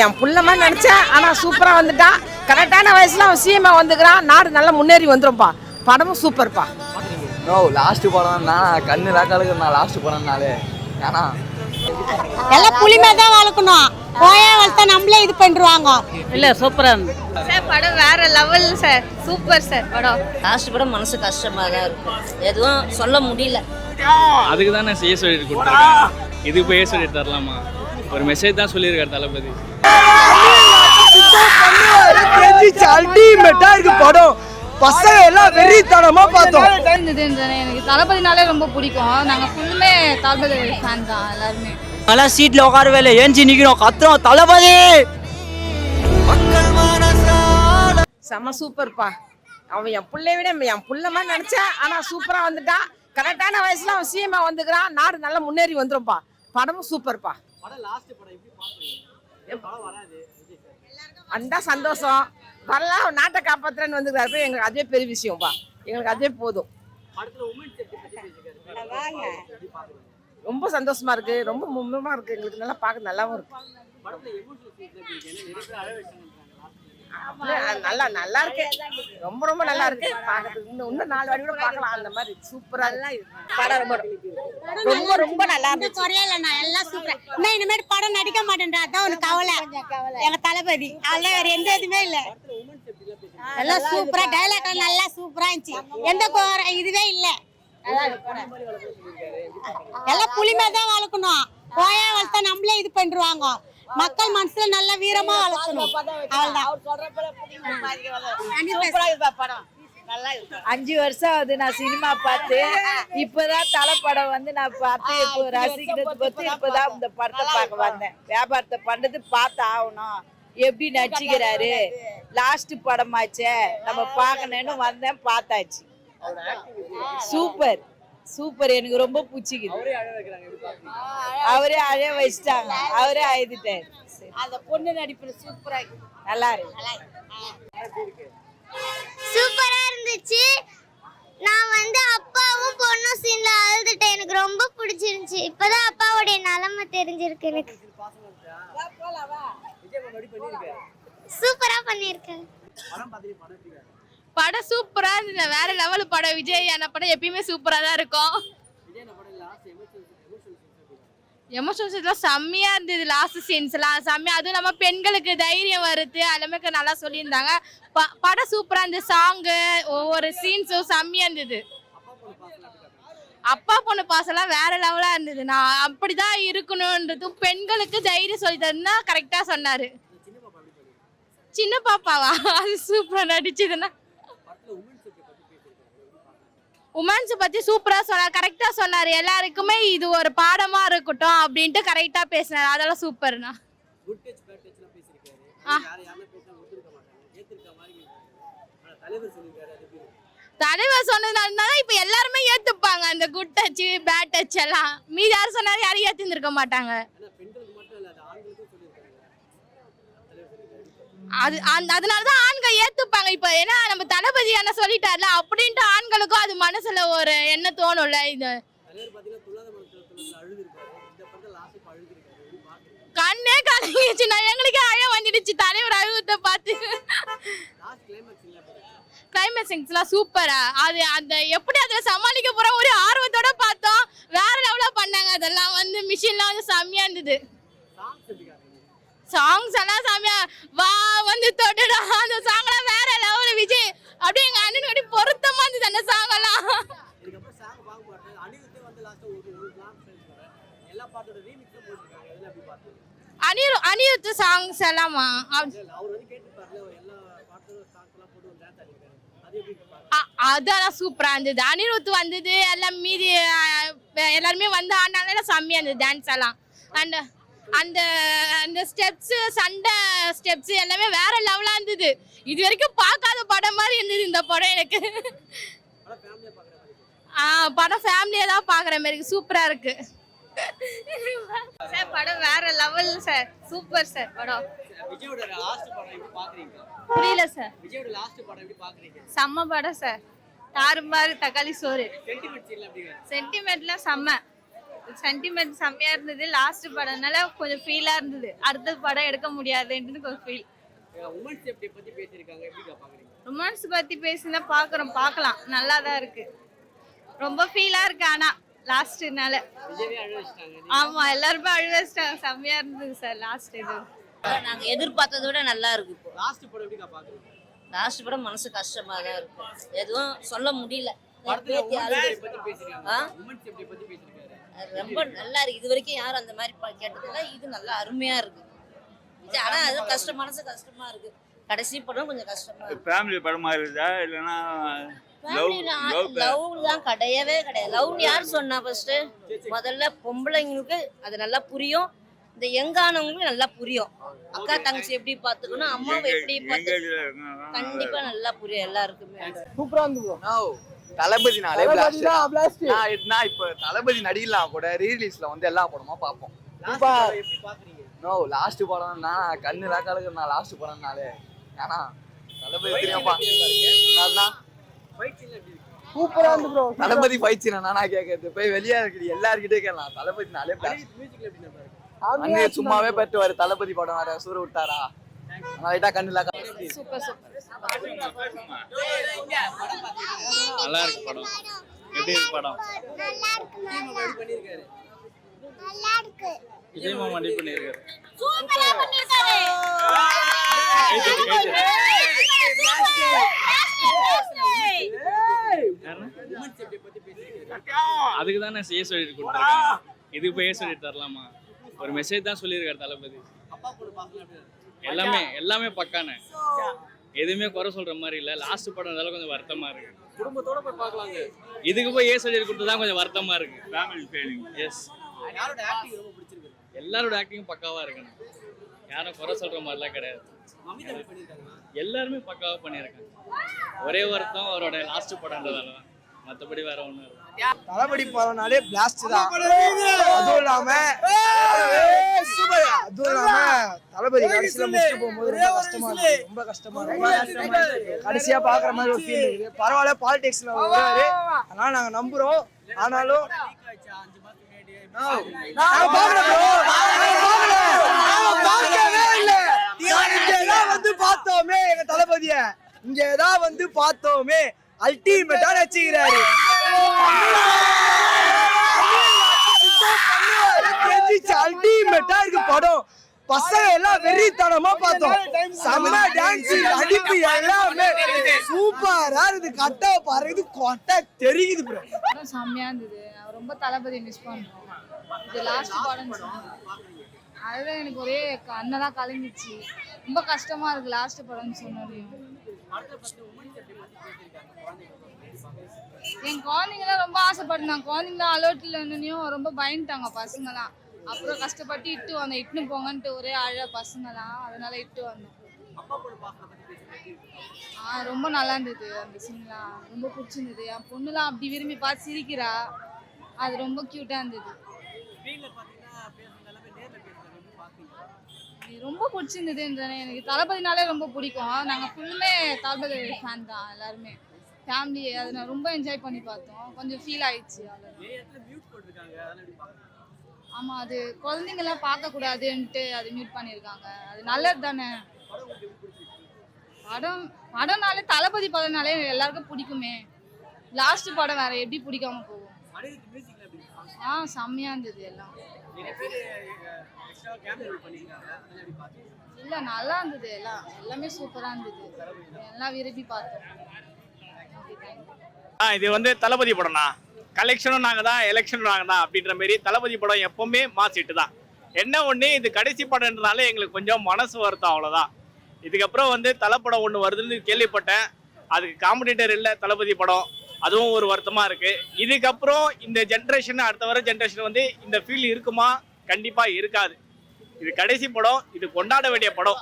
என் புள்ளமா நினைச்சேன். ஆனா சூப்பரா வந்துட்டான். கரெக்டான வயசுல அவன் சிஎம்ஆ வந்துக்கிறான். நாடு நல்லா முன்னேறி வந்துரும்பா. படமும் சூப்பர்ப்பா. நோ லாஸ்ட் படம் நான் கண்ணு ராக்காளுக்கு நான் லாஸ்ட் படம்னாலே ஏன்னா எல்லாம் புளிமே தான் வளர்க்கணும். போயே வளர்த்தா நம்மளே இது பண்ணிடுவாங்க. இல்லை சூப்பராக இருந்து சார் படம் வேற லெவல் சார். சூப்பர் சார் படம். லாஸ்ட் படம் மனசு கஷ்டமாக தான் இருக்கும். எதுவும் சொல்ல முடியல. அதுக்கு தான் நான் செய்ய சொல்லிட்டு கொடுத்துருக்கேன். இது போய் சொல்லிட்டு தரலாமா? ஒரு மெசேஜ் தான் சொல்லியிருக்காரு தளபதி. அல்டிமேட்டா இருக்கு படம். பசங்க எல்லாம் வெறித்தனமா பார்த்தோம். எனக்கு தளபதினாலே ரொம்ப பிடிக்கும். நாங்கள் ஃபுல்லுமே தளபதி ஃபேன் தான் எல்லாருமே. நல்லா சீட்ல உட்காரவே இல்லை, ஏஞ்சி நிக்கிறோம், கத்துறோம் தளபதி. செம சூப்பர்ப்பா. அவன் என் பிள்ளைய விட என் புள்ளமா நினைச்சேன். ஆனா சூப்பரா வந்துட்டான். கரெக்டான வயசுல அவன் சிஎம்ஆ வந்துக்கிறான். நாடு நல்லா முன்னேறி வந்துரும்பா. படமும் சூப்பர்ப்பா. அந்த சந்தோஷம் வரலாம். நாட்டை காப்பாத்துறேன்னு வந்துக்கிறாரு. எங்களுக்கு அதே பெரிய விஷயம்ப்பா. எங்களுக்கு அதே போதும். ரொம்ப சந்தோஷமா இருக்கு. ரொம்ப மும்முரமா இருக்கு. எங்களுக்கு நல்லா பார்க்க நல்லாவும் இருக்கு. நல்லா நல்லா இருக்கு. ரொம்ப ரொம்ப நல்லா இருக்கு. பார்க்கறதுக்கு இன்னும் 4 வாட்டி கூட பார்க்கலாம். அந்த மாதிரி சூப்பரா படம் ரொம்ப ரொம்ப நல்லா இருந்துச்சு. குறையலண்ணா எல்லாம் சூப்பரா. இன்னும் இனிமேல் படம் நடிக்க மாட்டேன்றா அதான் ஒரு கவலை. எங்க தளபதி அதெல்லாம் வேற எந்த இதுவுமே இல்லை. எல்லாம் சூப்பரா டைலாக் நல்லா சூப்பரா இருந்துச்சு. எந்த இதுவே இல்லை. எல்லாம் புளிமே தான் வளர்க்கணும். போயே வளர்த்தா நம்மளே இது பண்ணிடுவாங்க. மக்கள் மனசுல நல்ல வீரமா வளர்க்கணும். அவ்வளவுதான். 5 வருஷம் ஆகுது நான் சினிமா பார்த்து. இப்பதான் தலைப்படம் வந்து நான் பார்த்து இப்போ ரசிக்கிறது பத்தி இப்பதான் இந்த படத்தை பார்க்க வந்தேன். வியாபாரத்தை பண்றது பார்த்து ஆகணும். எப்படி நடிச்சுக்கிறாரு. லாஸ்ட் படமாச்சே நம்ம பார்க்கணும்னு வந்தேன். பார்த்தாச்சு. Super super. எனக்கு ரொம்ப பிடிச்சிக்குது. அவரே அழ வச்சிட்டாங்க. அவரே அழுதுட்டாரு. அந்த பொண்ணு நடிப்பு சூப்பரா நல்லா இருக்கு. சூப்பரா இருந்துச்சு. நான் வந்து அப்பாவும் பொண்ணும் சீன்ல அழுதுட்டேன். எனக்கு ரொம்ப பிடிச்சிருந்துச்சு. இப்பதான் அப்பாவுடைய நிலைமை தெரிஞ்சிருக்கு எனக்கு. சூப்பரா பண்ணிருக்கேன். படம் சூப்பரா இருந்தது. வேற லெவல் படம். விஜய் அந்த படம் எப்பயுமே சூப்பரா தான் இருக்கும். எமோஷன்ஸ்லாம் செம்மையா இருந்தது. லாஸ்ட் சீன்ஸ்லாம் செம்மையா. அதுவும் நம்ம பெண்களுக்கு தைரியம் வருது. எல்லாமே நல்லா சொல்லியிருந்தாங்க. படம் சூப்பரா இருந்தது. சாங்கு ஒவ்வொரு சீன்ஸும் செம்மையா இருந்தது. அப்பா பொண்ணு பாசெல்லாம் வேற லெவலா இருந்தது. நான் அப்படிதான் இருக்கணும்ன்றது பெண்களுக்கு தைரியம் சொல்லி தருன்னா கரெக்டா சொன்னாரு. சின்ன பாப்பாவா? அது சூப்பரா நடிச்சதுன்னா உமன்ஸ் பத்தி சூப்பரா சொன்னார். கரெக்டா சொன்னாரு. எல்லாருக்குமே இது ஒரு பாடமா இருக்கட்டும் அப்படின்ட்டு கரெக்டா பேசினாரு. அதெல்லாம் சூப்பர்ண்ணா. தலைவர் சொன்னதுனால இப்ப எல்லாருமே ஏத்துப்பாங்க. அந்த குட் டச் பேட் டச் எல்லாம் மீதி யாரும் சொன்னாரு யாரும் ஏத்துந்திருக்க மாட்டாங்க. அதனாலதான் ஆண்கள் ஏத்துப்பாங்க. இப்ப ஏன்னா நம்ம தளபதி என்ன சொல்லிட்டாருல அப்படின்ட்டு ஆண்களுக்கும் அது மனசுல ஒரு என்ன தோணும்ல. இது கண்ணே கலங்கிடுச்சுன்னா எங்களுக்கே அழ வந்துடுச்சு தலைவர் அழுவத்தை பார்த்து. கிளைமேக்ஸ்லாம் சூப்பரா. அது அந்த எப்படி அதுல சமாளிக்க போற ஒரு ஆர்வத்தோட பார்த்தோம். வேற லெவலா பண்ணாங்க. அதெல்லாம் வந்து மிஷின்லாம் வந்து செம்மையா இருந்தது. சாங்ஸ் எல்லாம் செம்மையா. வா வந்து தொடுடா அந்த சாங்லாம் வேற லெவல். விஜய் அப்படியே எங்க அண்ணனோட பொருத்தமா இருந்தது அந்த சாங் எல்லாம். அனிருத் சாங்ஸ் எல்லாமா அதெல்லாம் சூப்பரா இருந்தது. அனிருத் வந்தது எல்லாம் மீதி எல்லாருமே வந்து ஆனால செம்மையா இருந்தது டான்ஸ் எல்லாம். அண்ட் அந்த அந்த ஸ்டெப்ஸ் சண்டை ஸ்டெப்ஸ் எல்லாமே வேற லெவலா இருந்தது. இது வரைக்கும் பார்க்காத படம் மாதிரி இருந்தது இந்த படம் எனக்கு. படம் ஃபேமிலியா தான் பாக்குற மாதிரி சூப்பரா இருக்கு சார். படம் வேற லெவல் சார். சூப்பர் சார் படம். விஜயோட லாஸ்ட் படம் எப்படி பாக்குறீங்க? புரியல சார். விஜயோட லாஸ்ட் படம் எப்படி பாக்குறீங்க? செம்ம படம் சார். தாறுமாறு தக்காளி சோறு. சென்டிமெண்ட் சீன்ல எப்படி? சென்டிமெண்ட்ல செம்ம. சென்டிமெண்ட் செம்மையா இருந்தது. லாஸ்ட் படம்னால கொஞ்சம் ஃபீலா இருந்தது. அடுத்த படம் எடுக்க முடியாதுன்னு கொஞ்சம் ஃபீல். உமன் சேஃப்டி பத்தி பேசியிருக்காங்க, எப்படி பாக்குறீங்க? ரொமான்ஸ் பத்தி பேசினா பார்க்கலாம், நல்லா தான் இருக்கு. ரொம்ப ஃபீலா இருக்கு. ஆனா லாஸ்ட்னால விஜயவே அழ வச்சிட்டாங்க. ஆமா, எல்லாருமே அழ வச்சிட்டாங்க. செம்மையா இருந்தது சார் லாஸ்ட் இது. நாங்க எதிர்பார்த்ததை விட நல்லா இருக்கு. இப்போ லாஸ்ட் படம் எப்படி பாக்குறீங்க? லாஸ்ட் படம் மனசு கஷ்டமா தான் இருக்கு. எதுவும் சொல்ல முடியல. படத்துல உமன் சேஃப்டி பத்தி பேசியிருக்காங்க. உமன் சேஃப்டி பத்தி பேசியிருக்காரு. ரொம்ப நல்லா இருக்கு. இது வரைக்கும் யாரும் அந்த மாதிரி கேட்டதில்ல. இது நல்லா அருமையா இருக்கு. ஆனா அது மனசு கஷ்டமா இருக்கு. கடைசி படம் கொஞ்சம் கஷ்டமா இருக்கு. ஃபேமிலி படமா இருக்குதா இல்லனா லவ் தான் கிடையவே கிடையாது. லவ் யார் சொன்னா? ஃபர்ஸ்ட் முதல்ல பொம்பளைங்களுக்கு அது நல்லா புரியும். இந்த யங்கானவங்களுக்கு நல்லா புரியும். அக்கா தங்கச்சி எப்படி பாத்துக்கணும், அம்மாவை எப்படி பாத்துக்கணும், கண்டிப்பா நல்லா புரியும் எல்லாருக்குமே. சூப்பரா இருந்துச்சு. தளபதினாலே பிளாஸ்ட். நான் இப்ப தளபதி நடிகலாம் கூட ரீரிலீஸ்ல வந்து எல்லா படமும் பார்ப்போம். எப்படி பாக்குறீங்க? லாஸ்ட் படம் நான் கண்ணு லாக்காளுக்கு நான் லாஸ்ட் படம்னாலே ஏன்னா தளபதி தெரியும்ப்பா. ஃபைட் சீன் எப்படி இருக்கு? சூப்பரா இருந்து ப்ரோ. தளபதி ஃபைட் சீன் நான் கேட்கறது போய் வெளியே இருக்குது எல்லார்கிட்டயும் கேட்கலாம். தளபதினாலே பிளாஸ்ட். மியூசிக்ல எப்படி இருக்கு? அண்ணே சும்மாவே பெட்டு வர தளபதி படம் வர சூற விட்டாரா லைட்டா கண்ணு லாக்கா. சூப்பர் நல்லா இருக்கு படம். எப்படி இருக்கு படம்? நல்லா இருக்கு. பண்ணிருக்காரு. நல்லா இருக்கு. விஜய் மாமா நடி பண்ணிருக்காரு. சூப்பரா பண்ணிருக்காரு. உமன் சேஃப்டி பத்தி பேசியிருக்காரு. அதுக்கு தானே ஏ சொல்லிட்டு கொடுத்துருக்காங்க. இதுக்கு போய் ஏ சொல்லிட்டு தரலாமா? ஒரு மெசேஜ் தான் சொல்லியிருக்காரு தளபதி. அப்பா கூட பாக்கலாம் எப்படி இருக்கு? எல்லாமே பக்கானே. எதுவுமே குறை சொல்ற மாதிரி இல்ல. லாஸ்ட் படம் இருந்தாலும் கொஞ்சம் வருத்தமா இருக்கு. குடும்பத்தோட போய் பார்க்கலாங்க. இதுக்கு போய் ஏ சொல்லிட்டு கொடுத்து தான் கொஞ்சம் வருத்தமா இருக்கு. Family feeling. எஸ், யாரோட ஆக்டிங் ரொம்ப பிடிச்சிருக்கு? எல்லாரோட ஆக்டிங் பக்காவா இருக்கணும். யாரும் குறை சொல்ற மாதிரிலாம் கிடையாது. மம்மிதா எப்படி பண்ணிருக்காங்க? எல்லாருமே பக்காவா பண்ணியிருக்காங்க. ஒரே வருத்தம் அவரோட லாஸ்ட் படம்ன்றதால தான். மற்றபடி வேற ஒன்றும் இல்லை. தளபதி படம்னாலே பிளாஸ்ட் தான். அதுவும் இல்லாம தளபதி கடைசியில முடிச்சுட்டு போகும்போது ரொம்ப கஷ்டமா இருக்கு. கடைசியா பாக்குற மாதிரி ஒரு ஃபீல் இருக்குது. பரவாயில்ல, பாலிடிக்ஸ்ல வருவாரு, அதனால நாங்க நம்புறோம். ஆனாலும் வந்து பார்த்தோமே எங்க தளபதிய, இங்கதான் வந்து பார்த்தோமே அல்டிமேட்டா நடிச்சுக்கிறாரு. அல்டிமேட்டா இருக்கு படம். பசங்க எல்லாம் வெறித்தனமா பார்த்தோம். செம்ம டான்ஸ், அடிப்பு எல்லாமே சூப்பரா இருக்கு. கட்டா பாருது, கொட்டை தெரியுது ப்ரோ. செம்மையா இருந்தது. ரொம்ப தளபதி மிஸ் பண்றோம். இது லாஸ்ட் படம். அதுதான் எனக்கு ஒரே கண்ணெல்லாம் கலங்கிச்சு. ரொம்ப கஷ்டமா இருக்கு லாஸ்ட் படம்னு சொன்னதையும். என் குழந்தைங்களாம் ரொம்ப ஆசைப்பட்டாங்க. குழந்தைங்களாம் அலர்ட் இல்லைன்னும் ரொம்ப பயந்துட்டாங்க பசங்களாம். அப்புறம் கஷ்டப்பட்டு இட்டுன்னு போங்கன்ட்டு ஒரே அழ பசங்களாம். அதனால இட்டு வந்தோம். ரொம்ப நல்லா இருந்தது. அந்த சீன்லாம் ரொம்ப பிடிச்சிருந்தது. என் பொண்ணுலாம் அப்படி விரும்பி பார்த்து சிரிக்கிறா. அது ரொம்ப கியூட்டா இருந்தது. ரொம்ப பிடிச்சிருந்ததுன்றானே. எனக்கு தளபதினாலே ரொம்ப பிடிக்கும். நாங்கள் ஃபுல்லுமே தளபதி ஃபேன் தான் எல்லாருமே. ஃபேமிலி அதை நான் ரொம்ப என்ஜாய் பண்ணி பார்த்தோம். கொஞ்சம் ஃபீல் ஆயிடுச்சு. ஆமாம், அது குழந்தைங்களாம் பார்க்கக்கூடாதுன்ட்டு அது மியூட் பண்ணியிருக்காங்க. அது நல்லது தானே. படம்னாலே தளபதி படம்னாலே எல்லாருக்கும் பிடிக்குமே. லாஸ்ட் படம் வேற எப்படி பிடிக்காம போகும். செம்மையா இருந்தது. எல்லாம் இல்ல நல்லா இருந்தது. எல்லாமே சூப்பரா இருந்தது. எல்லாம் விரும்பி பார்த்தோம். இது வந்து தளபதி படம்னா கலெக்ஷனும் நாங்க தான், எலெக்ஷனும் நாங்க தான் அப்படின்ற மாதிரி தளபதி படம் எப்பவுமே மாசிட்டு தான். என்ன ஒண்ணு, இது கடைசி படம்ன்றனால எங்களுக்கு கொஞ்சம் மனசு வருத்தம், அவ்வளவுதான். இதுக்கப்புறம் வந்து தலைப்படம் ஒன்று வருதுன்னு கேள்விப்பட்டேன். அதுக்கு காம்படிட்டர் இல்லை தளபதி படம், அதுவும் ஒரு வருத்தமா இருக்கு. இதுக்கப்புறம் இந்த ஜென்ரேஷன், அடுத்த வர ஜென்ரேஷன் வந்து இந்த ஃபீல் இருக்குமா? கண்டிப்பா இருக்காது. இது கடைசி படம், இது கொண்டாட வேண்டிய படம்.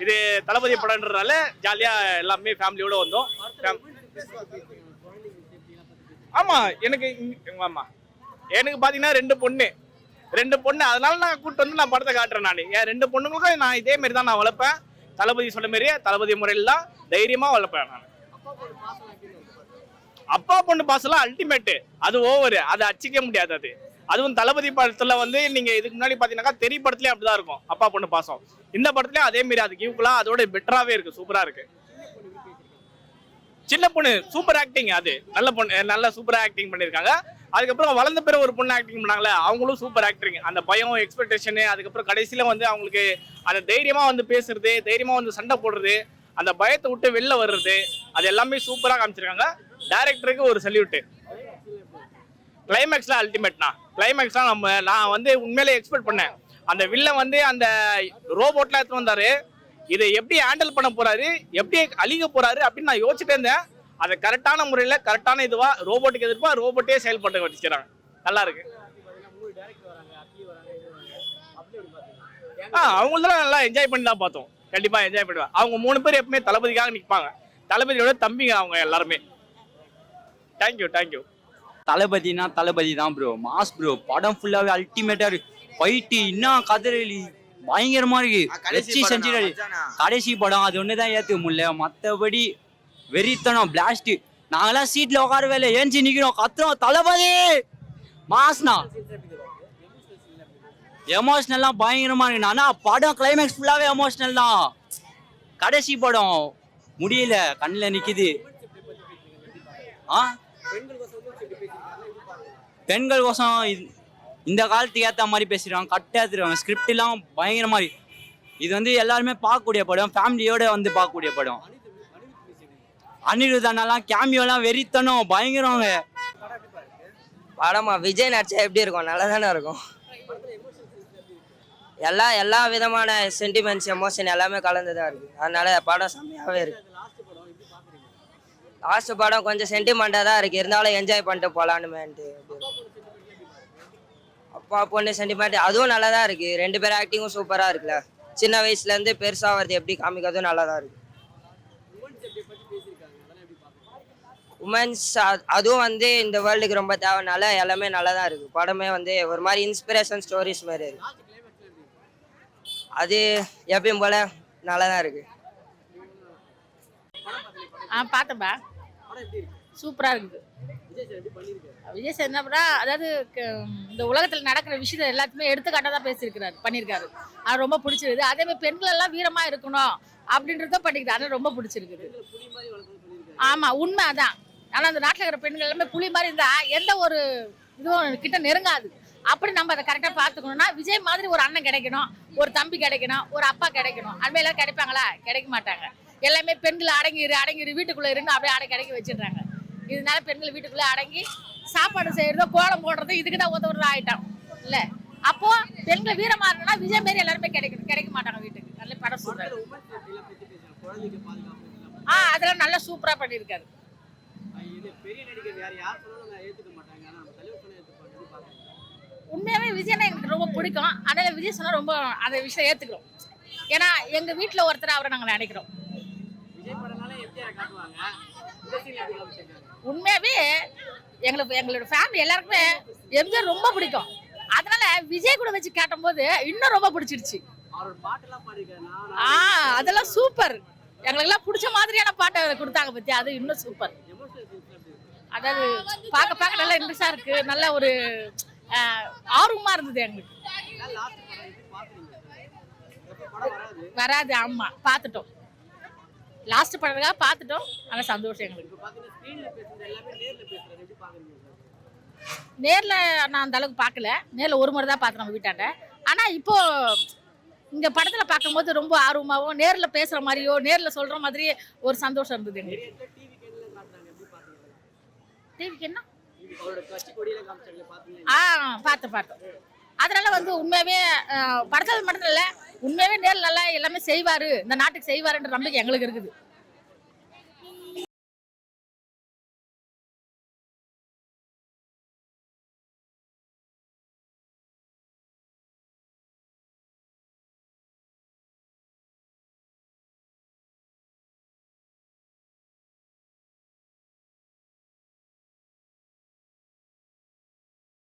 இது தளபதி படம்ன்றதுனால ஜாலியா எல்லாமே ஃபேமிலியோட வந்தோம். ஆமா, எனக்கு பாத்தீங்கன்னா ரெண்டு பொண்ணு, அதனால நான் கூப்பிட்டு வந்து நான் படத்தை காட்டுறேன். நான் என் ரெண்டு பொண்ணுங்களுக்கும் நான் இதே மாதிரி தான் நான் வளர்ப்பேன். தளபதி சொன்ன மாதிரியே தளபதி முறையில் தான் தைரியமா வளர்ப்பேன் நான். அப்பா பொண்ணு பாசெல்லாம் அல்டிமேட்டு, அது ஓவரு, அதை அச்சிக்க முடியாது. அதுவும் தளபதி படத்துல வந்து நீங்க இதுக்கு முன்னாடி பாத்தீங்கன்னாக்கா தெரி படத்துலயும் அப்படிதான் இருக்கும் அப்பா பொண்ணு பாசம். இந்த படத்துலயும் அதே மாதிரி அதுக்கு ஈக்குவலா அதோட பெட்டராவே இருக்கு, சூப்பரா இருக்கு. சின்ன பொண்ணு சூப்பர் ஆக்டிங், அது நல்ல பொண்ணு, நல்ல சூப்பரா ஆக்டிங் பண்ணிருக்காங்க. அதுக்கப்புறம் வளர்ந்த பிறகு ஒரு பொண்ணு ஆக்டிங் பண்ணாங்களே அவங்களும் சூப்பர் ஆக்டிங். அந்த பயம், எக்ஸ்பெக்டேஷன், அதுக்கப்புறம் கடைசியில வந்து அவங்களுக்கு அந்த தைரியமா வந்து பேசுறது, தைரியமா வந்து சண்டை போடுறது, அந்த பயத்தை விட்டு வெளில வர்றது, அது எல்லாமே சூப்பரா காமிச்சிருக்காங்க. டைரக்டருக்கு ஒரு சல்யூட். கிளைமேக்ஸ்லாம் அல்டிமேட்னா, கிளைமேக்ஸ்லாம் நான் வந்து உண்மையிலே எக்ஸ்பெக்ட் பண்ணேன். அந்த வில்லன் வந்து அந்த ரோபோட்லாம் எடுத்து வந்தாரு, இதை எப்படி ஹேண்டில் பண்ண போறாரு, எப்படி அழிக்க போறாரு அப்படின்னு நான் யோசிச்சுட்டே இருந்தேன். அதை கரெக்டான முறையில் கரெக்டான இதுவா ரோபோட்டுக்கு எதிர்ப்பா ரோபோட்டே செயல்பட்டு வச்சுக்கிறாங்க. நல்லா இருக்கு. அவங்களெல்லாம் நல்லா என்ஜாய் பண்ணி தான் பார்த்தோம். கண்டிப்பா என்ஜாய் பண்ணுவேன். அவங்க 3 பேர் எப்பவுமே தளபதிக்காக நிற்பாங்க. தளபதியோட தம்பிங்க அவங்க எல்லாருமே. Thank you thank you. தளபதினா தளபதி தான் ப்ரோ, மாஸ் ப்ரோ. படம் ஃபுல்லாவே அல்டிமேட்டா இருக்கு. ஃபைட்டு இன்னும் கதிரலி பயங்கரமா இருக்கு. கடைசி படம் அது ஒண்ணுதான் ஏத்துக்க முடியல, மத்தபடி வெறித்தனம் பிளாஸ்ட். நாங்கெல்லாம் சீட்ல உட்காரவே இல்லை, ஏஞ்சி நிக்கிறோம், கத்துறோம் தளபதி மாஸ்னா. எமோஷனல்லாம் பயங்கரமா இருக்கு. ஆனா படம் கிளைமேக்ஸ் ஃபுல்லாவே எமோஷனல் தான். கடைசி படம் முடியல, கண்ணுல நிக்குது. பெண்கள் கோசம் இந்த காலத்துக்கு ஏற்ற மாதிரி பேசிடுவாங்க, கரெக்டாக எடுத்துருவாங்க. ஸ்கிரிப்ட் எல்லாம் பயங்கர மாதிரி. இது வந்து எல்லாருமே பார்க்கக்கூடிய படம், ஃபேமிலியோட வந்து பார்க்கக்கூடிய படம். அனிருத்தனெல்லாம் கேமியோலாம் வெறித்தனம் பயங்கரவங்க. படமா விஜய் நடிச்சா எப்படி இருக்கும்? நல்லா தானே இருக்கும். எல்லா விதமான சென்டிமெண்ட்ஸ், எமோஷன் எல்லாமே கலந்துதான் இருக்கு. அதனால படம் செம்மையாவே இருக்கு. லாஸ்ட் படம் கொஞ்சம் சென்டிமெண்ட்டாக தான் இருக்கு, இருந்தாலும் என்ஜாய் பண்ணிட்டு போகலான்னுமேன்ட்டு. அப்பா பொண்ணு சென்டிமெண்ட் அதுவும் நல்லா தான் இருக்கு. 2 பேர் ஆக்டிங்கும் சூப்பராக இருக்குல்ல. சின்ன வயசுலேருந்து பெருசாக வருது எப்படி காமிக்கிறதும் நல்லா தான் இருக்கு. உமன்ஸ் அதுவும் வந்து இந்த வேர்ல்டுக்கு ரொம்ப தேவைனால எல்லாமே நல்லா தான் இருக்கு. படமே வந்து ஒரு மாதிரி இன்ஸ்பிரேஷன் ஸ்டோரிஸ் மாதிரி இருக்கு. அது எப்பயும் போல நல்லா தான் இருக்கு. பார்த்தப்பா சூப்பரா இருக்குது. விஜய் சார் என்ன பண்ணா, அதாவது இந்த உலகத்தில் நடக்கிற விஷயத்தை எல்லாத்தையுமே எடுத்துக்காட்டாக தான் பேசியிருக்கிறாரு, பண்ணியிருக்காரு. அது ரொம்ப பிடிச்சிருக்குது. அதே மாதிரி பெண்கள் எல்லாம் வீரமா இருக்கணும் அப்படின்றத பண்ணிக்கிறாரு, அது ரொம்ப பிடிச்சிருக்குது. ஆமா உண்மை அதான். ஆனால் அந்த நாட்டில் இருக்கிற பெண்கள் எல்லாமே புலி மாதிரி இருந்தா எந்த ஒரு இதுவும் கிட்ட நெருங்காது. அப்படி நம்ம அதை கரெக்டாக பார்த்துக்கணும்னா விஜய் மாதிரி ஒரு அண்ணன் கிடைக்கணும், ஒரு தம்பி கிடைக்கணும், ஒரு அப்பா கிடைக்கணும். அது மாதிரி எல்லாம் கிடைப்பாங்களா? கிடைக்க மாட்டாங்க. எல்லாமே பெண்கள் அடங்கிரு வீட்டுக்குள்ள இருந்து அப்படியே கிடைக்க வச்சிடுறாங்க. இதனால பெண்கள் வீட்டுக்குள்ளே அடங்கி சாப்பாடு செய்யறதோ கோலம் போடுறதோ இதுக்குதான் உதவுறது ஆயிட்டோம் இல்ல. அப்போ பெண்கள் வீரமா இருந்தா விஜய் மாரி எல்லாருமே கிடைக்க மாட்டாங்க வீட்டுக்கு. நல்ல படம் சொல்றாரு. அதெல்லாம் நல்லா சூப்பரா பண்ணிருக்காரு. உண்மையாவே விஜய்னா எனக்கு ரொம்ப பிடிக்கும். அதனால விஜய் சொன்னா ரொம்ப அந்த விஷயம் ஏத்துக்கிறோம். ஏன்னா எங்க வீட்டுல ஒருத்தர் அவரை நாங்க நினைக்கிறோம். உண்மையாவே எங்களோட ஃபேமிலி எல்லாருக்குமே எம்ஜிஆர் ரொம்ப பிடிக்கும். அதனால விஜய் கூட வச்சு கேட்டும் போது இன்னும் ரொம்ப பிடிச்சிருச்சு. அதெல்லாம் சூப்பர். எங்களுக்கு எல்லாம் பிடிச்ச மாதிரியான பாட்டை கொடுத்தாங்க பத்தி, அது இன்னும் சூப்பர். அதாவது பார்க்க நல்லா இன்ட்ரெஸ்டா இருக்கு. நல்ல ஒரு ஆர்வமா இருந்தது எங்களுக்கு. வராது. ஆமா பார்த்துட்டோம், லாஸ்ட் படத்துக்காக பார்த்துட்டோம். ஆனால் சந்தோஷம் எங்களுக்கு. நேரில் நான் அந்த அளவுக்கு பார்க்கல, நேரில் ஒரு முறை தான் பார்த்தேன் நம்ம வீட்டாண்ட. ஆனால் இப்போ இங்கே படத்தில் பார்க்கும்போது ரொம்ப ஆர்வமாகவும் நேரில் பேசுகிற மாதிரியோ நேரில் சொல்கிற மாதிரியே ஒரு சந்தோஷம் இருந்தது எங்களுக்கு. டிவிக்கு என்ன பார்த்தோம். அதனால வந்து உண்மையாவே படத்தில் மட்டும் இல்லை, உண்மையாவே நேரில் நல்லா எல்லாமே செய்வாரு, இந்த நாட்டுக்கு செய்வாருன்ற நம்பிக்கை எங்களுக்கு இருக்குது.